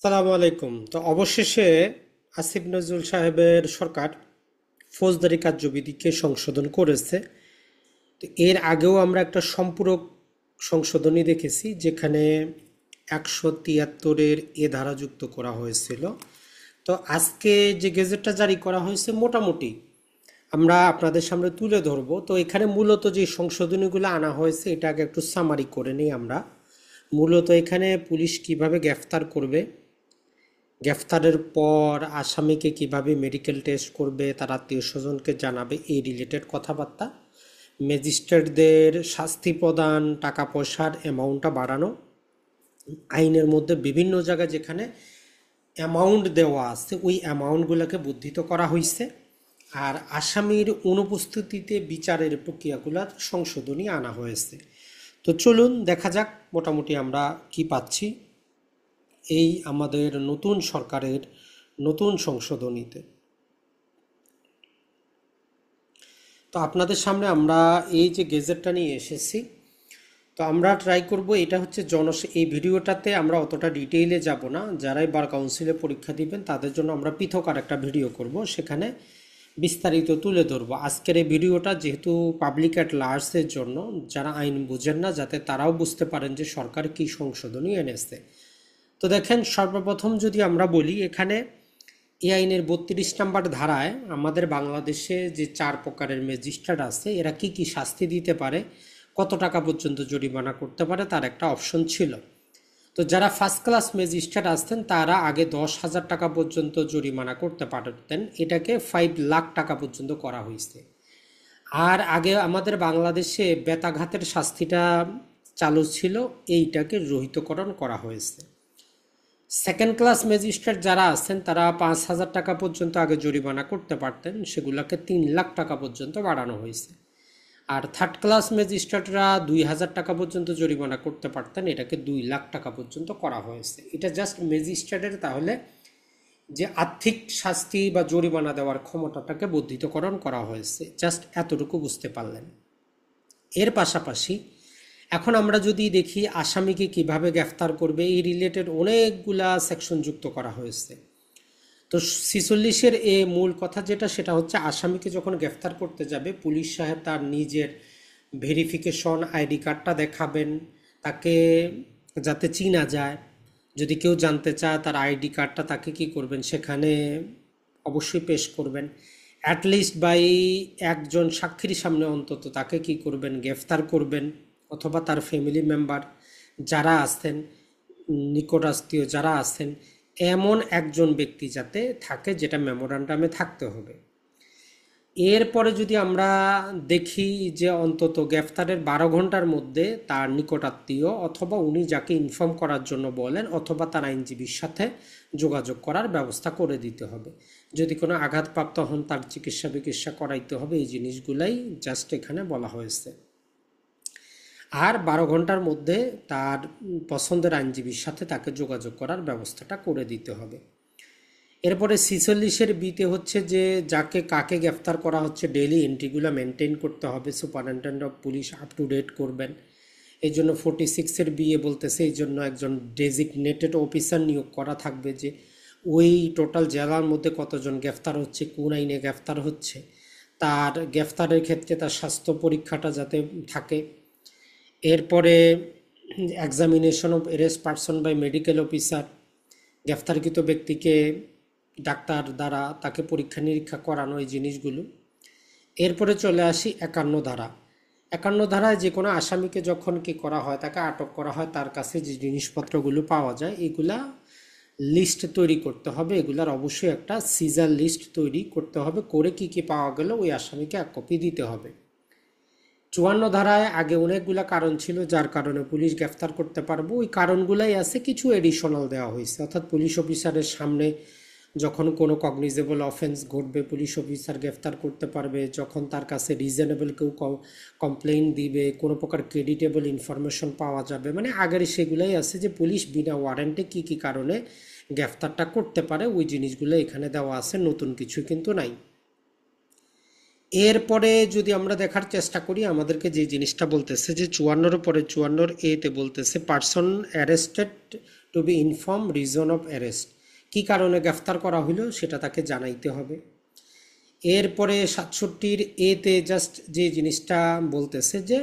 সালামু আলাইকুম। তো অবশেষে আসিফ নজরুল সাহেবের সরকার ফৌজদারি কার্যবিধিকে সংশোধন করেছে। তো এর আগেও আমরা একটা সম্পূরক সংশোধনী দেখেছি, যেখানে 173-এর এ ধারা যুক্ত করা হয়েছিল। তো আজকে যে গেজেটটা জারি করা হয়েছে মোটামুটি আমরা আপনাদের সামনে তুলে ধরবো। তো এখানে মূলত যে সংশোধনীগুলো আনা হয়েছে এটা আগে একটু সামারি করে নিই আমরা। মূলত এখানে পুলিশ কিভাবে গ্রেফতার করবে, গ্রেফতারের পর আসামিকে কিভাবে মেডিকেল টেস্ট করবে, তার আত্মীয় স্বজনকে জানাবে, এই রিলেটেড কথাবার্তা। ম্যাজিস্ট্রেটদের শাস্তি প্রদান, টাকা পয়সার অ্যামাউন্টটা বাড়ানো, আইনের মধ্যে বিভিন্ন জায়গায় যেখানে অ্যামাউন্ট দেওয়া আছে ওই অ্যামাউন্টগুলোকে বর্ধিত করা হয়েছে। আর আসামির অনুপস্থিতিতে বিচারের প্রক্রিয়াগুলোর সংশোধনী আনা হয়েছে। তো চলুন দেখা যাক মোটামুটি আমরা কি পাচ্ছি এই আমাদের নতুন সরকারের নতুন সংশোধনীতে। তো আপনাদের সামনে আমরা এই যে গেজেটটা নিয়ে এসেছি, তো আমরা ট্রাই করব, এটা হচ্ছে এই ভিডিওটাতে আমরা অতটা ডিটেইলে যাব না। যারাই বার কাউন্সিলে পরীক্ষা দিবেন তাদের জন্য আমরা পৃথক আর একটা ভিডিও করব, সেখানে বিস্তারিত তুলে ধরবো। আজকের এই ভিডিওটা যেহেতু পাবলিক অ্যাট লার্জের জন্য, যারা আইন বুঝেন না যাতে তারাও বুঝতে পারেন যে সরকার কী সংশোধনী এনেছে। তো দেখেন, সর্বপ্রথম যদি আমরা বলি, এখানে এই আইনের 32 নম্বর ধারায় আমাদের বাংলাদেশে যে 4 প্রকারের ম্যাজিস্ট্রেট আছে এরা কি কি শাস্তি দিতে পারে, কত টাকা পর্যন্ত জরিমানা করতে পারে তার একটা অপশন ছিল। তো যারা ফার্স্ট ক্লাস ম্যাজিস্ট্রেট আসতেন তারা আগে 10,000 টাকা পর্যন্ত জরিমানা করতে পারতেন, এটাকে 5 লাখ টাকা পর্যন্ত করা হয়েছে। আর আগে আমাদের বাংলাদেশে বেতাঘাতের শাস্তিটা চালু ছিল, এইটাকে রহিতকরণ করা হয়েছে। সেকেন্ড ক্লাস ম্যাজিস্ট্রেট যারা আছেন তারা 5,000 টাকা পর্যন্ত আগে জরিমানা করতে পারতেন, সেগুলোকে 3 লাখ টাকা পর্যন্ত বাড়ানো হয়েছে। আর থার্ড ক্লাস ম্যাজিস্ট্রেটরা 2,000 টাকা পর্যন্ত জরিমানা করতে পারতেন, এটাকে 2 লাখ টাকা পর্যন্ত করা হয়েছে। এটা জাস্ট ম্যাজিস্ট্রেটের তাহলে যে আর্থিক শাস্তি বা জরিমানা দেওয়ার ক্ষমতাটাকে বর্ধিতকরণ করা হয়েছে, জাস্ট এতটুকু বুঝতে পারলেন। এর পাশাপাশি এখন আমরা যদি দেখি আসামিকে কিভাবে গ্রেফতার করবে, এই রিলেটেড অনেকগুলা সেকশন যুক্ত করা হয়েছে। তো 46-এর মূল কথা যেটা, সেটা হচ্ছে আসামিকে যখন গ্রেফতার করতে যাবে পুলিশ সাহেব তার নিজের ভেরিফিকেশন আইডি কার্ডটা দেখাবেন, তাকে যাতে চিনা যায়। যদি কেউ জানতে চায় তার আইডি কার্ডটা তাকে কি করবেন, সেখানে অবশ্যই পেশ করবেন। অ্যাটলিস্ট বাই একজন সাক্ষীর সামনে অন্তত তাকে কি করবেন, গ্রেফতার করবেন, অথবা তার ফ্যামিলি মেম্বার যারা আছেন, নিকটাত্মীয় যারা আছেন, এমন একজন ব্যক্তি যাতে থাকে, যেটা মেমোরান্ডামে থাকতে হবে। এরপরে যদি আমরা দেখি যে অন্তত গ্রেফতারের 12 ঘন্টার মধ্যে তার নিকটাত্মীয় অথবা উনি যাকে ইনফর্ম করার জন্য বলেন অথবা তার আইনজীবীর সাথে যোগাযোগ করার ব্যবস্থা করে দিতে হবে। যদি কোনো আঘাতপ্রাপ্ত হন তার চিকিৎসা করাইতে হবে। এই জিনিসগুলাই জাস্ট এখানে বলা হয়েছে। আর 12 ঘন্টার মধ্যে তার পছন্দের আইনজীবীর সাথে তাকে যোগাযোগ করার ব্যবস্থাটা করে দিতে হবে। এরপরে 46-এর বিতে হচ্ছে যে যাকে কাকে গ্রেফতার করা হচ্ছে ডেইলি এন্ট্রিগুলো মেনটেন করতে হবে, superintendent of police up to date করবেন। এই জন্য 46-এর বিয়ে বলতেছে এই জন্য একজন ডেজিগনেটেড অফিসার নিয়োগ করা থাকবে, যে ওই টোটাল জেলার মধ্যে কতজন গ্রেফতার হচ্ছে, কোন আইনে গ্রেফতার হচ্ছে, তার গ্রেফতারের ক্ষেত্রে তার স্বাস্থ্য পরীক্ষাটা যাতে থাকে। এরপরে examination of arrest person by medical officer, গ্রেফতারকৃত ব্যক্তিকে ডাক্তার দ্বারা তাকে পরীক্ষা নিরীক্ষা করানো, এই জিনিসগুলো। এরপরে চলে আসি 51 ধারা। 51 ধারায় যে কোনো আসামিকে যখন কি করা হয়, তাকে আটক করা হয়, তার কাছে যে জিনিসপত্রগুলো পাওয়া যায় এগুলা লিস্ট তৈরি করতে হবে। এগুলার অবশ্যই একটা সিজার লিস্ট তৈরি করতে হবে, করে কি কি পাওয়া গেল ওই আসামিকে 1 কপি দিতে হবে। 54 ধারায় আগে অনেকগুলা কারণ ছিল যার কারণে পুলিশ গ্রেফতার করতে পারবো, ওই কারণগুলাই আছে, কিছু এডিশনাল দেওয়া হয়েছে। অর্থাৎ পুলিশ অফিসারের সামনে যখন কোনো কগনিজেবল অফেন্স ঘটবে পুলিশ অফিসার গ্রেফতার করতে পারবে, যখন তার কাছে রিজনেবল কেউ কমপ্লেইন দিবে, কোনো প্রকার ক্রেডিটেবল ইনফরমেশন পাওয়া যাবে, মানে আগের সেগুলাই আছে যে পুলিশ বিনা ওয়ারেন্টে কি কি কারণে গ্রেফতারটা করতে পারে, ওই জিনিসগুলো এখানে দেওয়া আছে, নতুন কিছু কিন্তু নাই। এরপরে যদি আমরা দেখার চেষ্টা করি, আমাদেরকে যে জিনিসটা বলতেছে যে 54-এর পরে 54 এতে বলতেছে person arrested to be inform reason of arrest, কী কারণে গ্রেফতার করা হলো সেটা তাকে জানাইতে হবে। এরপরে 67 এতে জাস্ট যে জিনিসটা বলতেছে যে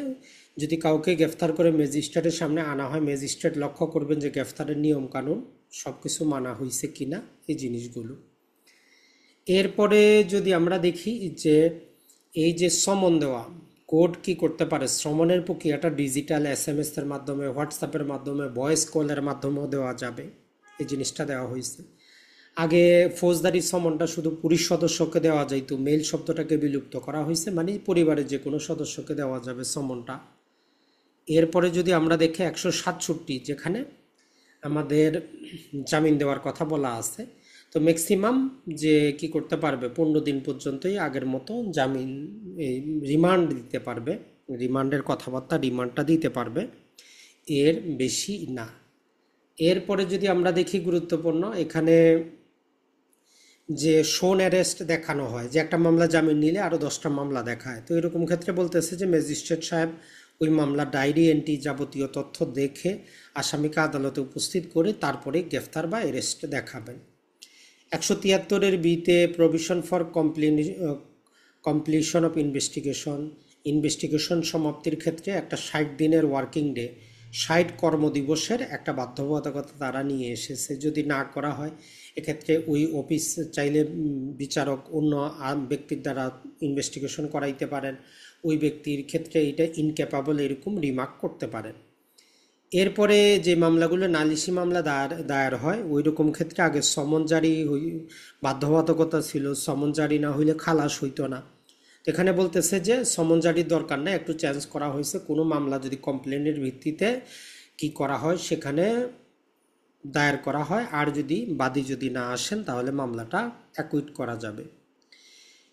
যদি কাউকে গ্রেফতার করে ম্যাজিস্ট্রেটের সামনে আনা হয়, ম্যাজিস্ট্রেট লক্ষ্য করবেন যে গ্রেফতারের নিয়ম কানুন সব কিছু মানা হয়েছে কিনা, এই জিনিসগুলো। এরপরে যদি আমরা দেখি যে এই যে সমন দেওয়া, কোর্ট কি করতে পারে, সমনের প্রক্রিয়াটা ডিজিটাল SMS এর মাধ্যমে, হোয়াটসঅ্যাপের মাধ্যমে, ভয়েস কলের মাধ্যমেও দেওয়া যাবে, এই জিনিসটা দেওয়া হয়েছে। আগে ফৌজদারি সমনটা শুধু পুলিশ সদস্যকে দেওয়া যাইত, মেল শব্দটাকে বিলুপ্ত করা হয়েছে, মানে পরিবারের যে কোনো সদস্যকে দেওয়া যাবে সমনটা। এরপরে যদি আমরা দেখি 167, যেখানে আমাদের জামিন দেওয়ার কথা বলা আছে, তো ম্যাক্সিমাম যে কি করতে পারবে 15 দিন পর্যন্তই আগের মতো জামিন, এই রিমান্ড দিতে পারবে, রিমান্ডের কথাবার্তা রিমান্ডটা দিতে পারবে, এর বেশি না। এরপরে যদি আমরা দেখি গুরুত্বপূর্ণ এখানে যে শোন অ্যারেস্ট দেখানো হয়, যে একটা মামলা জামিন নিলে আরও 10টা মামলা দেখায়, তো এরকম ক্ষেত্রে বলতেছে যে ম্যাজিস্ট্রেট সাহেব ওই মামলার ডায়েরি এন্ট্রি যাবতীয় তথ্য দেখে আসামিকে আদালতে উপস্থিত করে তারপরে গ্রেফতার বা অ্যারেস্ট দেখাবেন। 173 বিতে provision for completion of investigation সমাপ্তির ক্ষেত্রে একটা 60 দিনের ওয়ার্কিং ডে, 60 কর্মদিবসের একটা বাধ্যবাধকতা তারা নিয়ে এসেছে। যদি না করা হয় এক্ষেত্রে ওই অফিস চাইলে বিচারক অন্য ব্যক্তির দ্বারা ইনভেস্টিগেশন করাইতে পারেন, ওই ব্যক্তির ক্ষেত্রে এটা ইনক্যাপাবল এরকম রিমার্ক করতে পারেন। এরপরে যে মামলাগুলো নালিশি মামলা দায়ের হয় ওই রকম ক্ষেত্রে আগে সমন জারি বাধ্যবাধকতা ছিল, সমন জারি না হইলে খালাস হইতো না। এখানে বলতেছে যে সমন জারির দরকার নেই, একটু চেঞ্জ করা হয়েছে। কোনো মামলা যদি কমপ্লেনের ভিত্তিতে কি করা হয় সেখানে দায়ের করা হয়, আর যদি বাদী যদি না আসেন তাহলে মামলাটা অ্যাকুইট করা যাবে।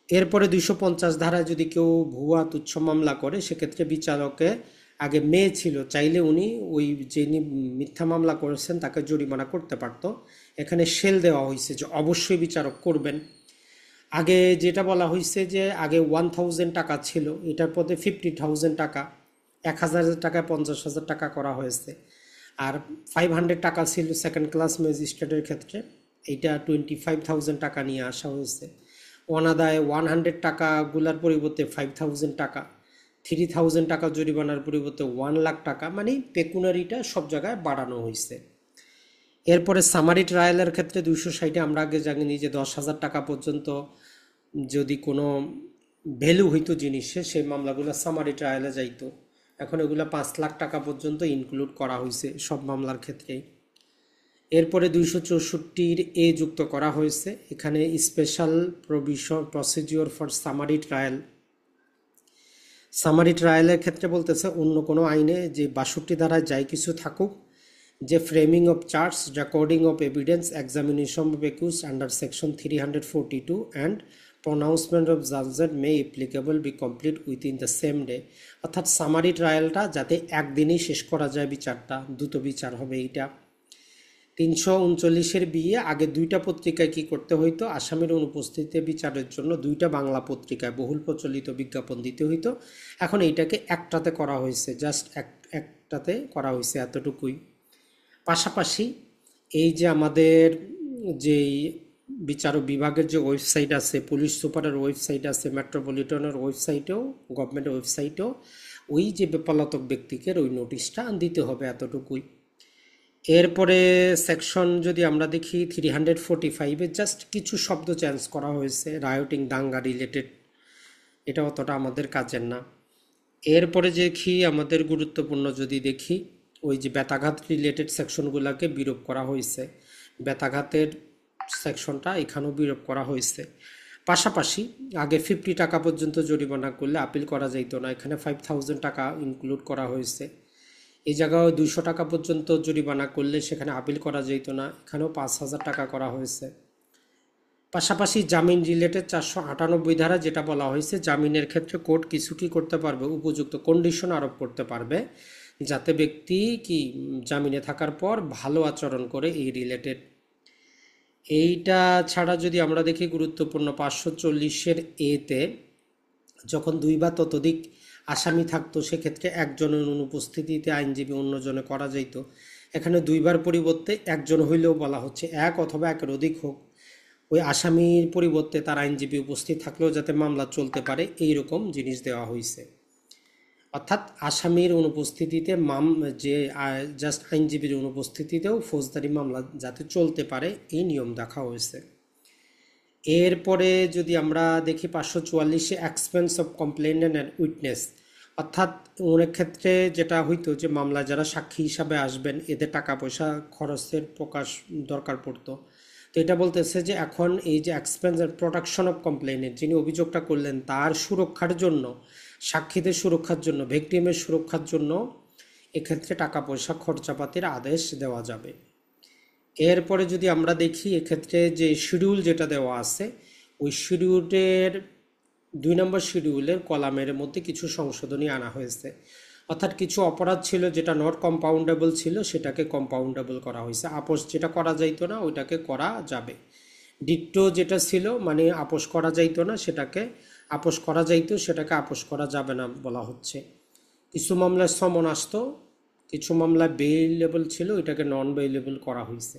এরপরে 250 ধারায় যদি কেউ ভুয়া তুচ্ছ মামলা করে সেক্ষেত্রে বিচারকে, আগে মেয়ে ছিল, চাইলে উনি ওই যিনি মিথ্যা মামলা করেছেন তাকে জরিমানা করতে পারত। এখানে সেল দেওয়া হয়েছে যে অবশ্যই বিচারক করবেন। আগে যেটা বলা হয়েছে যে আগে 1000 টাকা ছিল, এটার পদে 50,000 টাকা, 1000 টাকায় 50,000 টাকা করা হয়েছে। আর 500 টাকা ছিল সেকেন্ড ক্লাস ম্যাজিস্ট্রেটের ক্ষেত্রে, এইটা 25,000 টাকা নিয়ে আসা হয়েছে। অনাদায়ে 100 টাকাগুলার পরিবর্তে 5,000 টাকা, 3,000 টাকা জরিমানার পরিবর্তে 1 লাখ টাকা, মানে পেকুনারিটা সব জায়গায় বাড়ানো হয়েছে। এরপরে সামারি ট্রায়ালের ক্ষেত্রে 260 আমরা আগে জানি যে 10,000 টাকা পর্যন্ত যদি কোনো ভ্যালু হইতো জিনিসে সেই মামলাগুলো সামারি ট্রায়ালে যাইতো, এখন এগুলো 5 লাখ টাকা পর্যন্ত ইনক্লুড করা হয়েছে সব মামলার ক্ষেত্রে। এরপরে 264 যুক্ত করা হয়েছে, এখানে special procedure for summary trial. Summary ট্রায়ালের ক্ষেত্রে বলতেছে অন্য কোনো আইনে যে 62 ধারায় যাই কিছু থাকুক, যে framing of charge, recording of evidence, examination of accuse under section 342 and pronouncement of judgement may applicable be complete within the same day. অর্থাৎ সামারি ট্রায়ালটা যাতে একদিনেই শেষ করা যায়, বিচারটা দ্রুত বিচার হবে এইটা। 339 বিয়ে, আগে 2টা পত্রিকায় কি করতে হইতো, আসামির অনুপস্থিতিতে বিচারের জন্য 2টা বাংলা পত্রিকায় বহুল প্রচলিত বিজ্ঞাপন দিতে হইতো, এখন এইটাকে একটাতে করা হয়েছে, জাস্ট একটাতে করা হয়েছে, এতটুকুই। পাশাপাশি এই যে আমাদের যেই বিচারক বিভাগের যে ওয়েবসাইট আছে, পুলিশ সুপারের ওয়েবসাইট আছে, মেট্রোপলিটনের ওয়েবসাইটেও, গভর্নমেন্টের ওয়েবসাইটেও ওই যে পলাতক ব্যক্তিকে ওই নোটিশটা দিতে হবে, এতটুকুই। এরপরে সেকশন যদি আমরা দেখি 345-এ জাস্ট কিছু শব্দ চেঞ্জ করা হয়েছে, রায়োটিং, দাঙ্গা রিলেটেড, এটা অতটা আমাদের কাজের না। এরপরে দেখি আমাদের গুরুত্বপূর্ণ যদি দেখি ওই যে ব্যথাঘাত রিলেটেড সেকশনগুলোকে বিরোপ করা হয়েছে, ব্যথাঘাতের সেকশনটা এখানেও বিরোপ করা হয়েছে। পাশাপাশি আগে 50 টাকা পর্যন্ত জরিমানা করলে আপিল করা যাইতো না, এখানে 5,000 টাকা ইনক্লুড করা হয়েছে। এই জায়গায় 200 টাকা পর্যন্ত জরিমানা করলে সেখানে আপিল করা যেত না, এখানেও 5,000 টাকা করা হয়েছে। পাশাপাশি জামিন রিলেটেড 498 ধারা যেটা বলা হয়েছে, জামিনের ক্ষেত্রে কোর্ট কিছু কি করতে পারবে, উপযুক্ত কন্ডিশন আরোপ করতে পারবে যাতে ব্যক্তি কি জামিনে থাকার পর ভালো আচরণ করে, এই রিলেটেড। এইটা ছাড়া যদি আমরা দেখি গুরুত্বপূর্ণ 540-এর এতে যখন 2 বা ততোধিক আসামি থাকতো সেক্ষেত্রে একজনের অনুপস্থিতিতে আইনজীবী অন্যজনে করা যেত, এখানে দুইবার পরিবর্তে একজন হইলেও বলা হচ্ছে, এক অথবা একের অধিক হোক, ওই আসামির পরিবর্তে তার আইনজীবী উপস্থিত থাকলেও যাতে মামলা চলতে পারে, এই রকম জিনিস দেওয়া হয়েছে। অর্থাৎ আসামির অনুপস্থিতিতে যে জাস্ট আইনজীবীর অনুপস্থিতিতেও ফৌজদারি মামলা যাতে চলতে পারে, এই নিয়ম দেখা হয়েছে। এরপরে যদি আমরা দেখি 544 এক্সপেন্স অফ কমপ্লেইন্যান্ট অ্যান্ড উইটনেস, অর্থাৎ অনেক ক্ষেত্রে যেটা হইতো যে মামলা যারা সাক্ষী হিসাবে আসবেন এদের টাকা পয়সা খরচের প্রকাশ দরকার পড়তো। তো এটা বলতেছে যে এখন এই যে এক্সপেন্স অ্যান্ড প্রোটেকশন অফ কমপ্লেইন্যান্ট, যিনি অভিযোগটা করলেন তার সুরক্ষার জন্য, সাক্ষীদের সুরক্ষার জন্য, ভিকটিমের সুরক্ষার জন্য এক্ষেত্রে টাকা পয়সা খরচাপাতির আদেশ দেওয়া যাবে। এরপরে যদি আমরা দেখি এক্ষেত্রে যে শিডিউল যেটা দেওয়া আছে, ওই শিডিউলের 2 নম্বর শিডিউলের কলামের মধ্যে কিছু সংশোধনী আনা হয়েছে। অর্থাৎ কিছু অপরাধ ছিল যেটা নট কম্পাউন্ডেবল ছিল, সেটাকে কম্পাউন্ডেবল করা হয়েছে। আপোষ যেটা করা যাইতো না ওইটাকে করা যাবে। ডিট্টো যেটা ছিল মানে আপোষ করা যাইতো না, সেটাকে আপোষ করা যাইতো, সেটাকে আপোষ করা যাবে না বলা হচ্ছে। কিছু মামলায় সমন আসতো, কিছু মামলায় বেইলেবল ছিল, এটাকে নন বেইলেবল করা হয়েছে।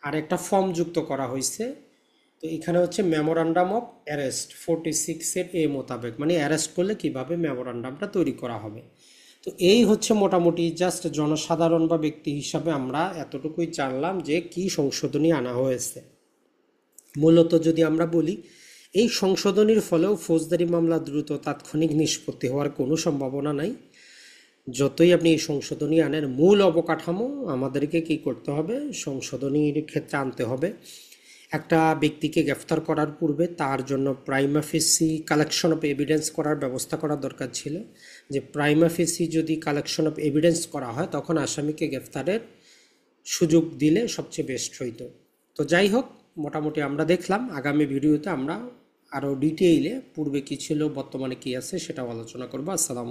আর একটা ফর্ম যুক্ত করা হয়েছে। তো এখানে হচ্ছে মেমোরান্ডাম অফ অ্যারেস্ট 46-এর এ মোতাবেক, মানে অ্যারেস্ট করলে কিভাবে মেমোরান্ডামটা তৈরি করা হবে। তো এই হচ্ছে মোটামুটি জাস্ট জনসাধারণ বা ব্যক্তি হিসাবে আমরা এতটুকুই জানলাম যে কি সংশোধনী আনা হয়েছে। মূলত যদি আমরা বলি, এই সংশোধনীর ফলেও ফৌজদারি মামলা দ্রুত তাৎক্ষণিক নিষ্পত্তি হওয়ার কোনো সম্ভাবনা নাই। যতই আপনি এই সংশোধনী আনেন, মূল অবকাঠামো আমাদেরকে কি করতে হবে, সংশোধনীর ক্ষেত্রে আনতে হবে। একটা ব্যক্তিকে গ্রেফতার করার পূর্বে তার জন্য প্রাইমা ফেসি কালেকশন অফ এভিডেন্স করার ব্যবস্থা করা দরকার ছিল। যে প্রাইমা ফেসি যদি কালেকশন অফ এভিডেন্স করা হয় তখন আসামিকে গ্রেফতারের সুযোগ দিলে সবচেয়ে বেস্ট হইতো। তো যাই হোক, মোটামুটি আমরা দেখলাম। আগামী ভিডিওতে আমরা আরও ডিটেইলে পূর্বে কী ছিল বর্তমানে কী আছে সেটাও আলোচনা করবো। আসসালামু আলাইকুম।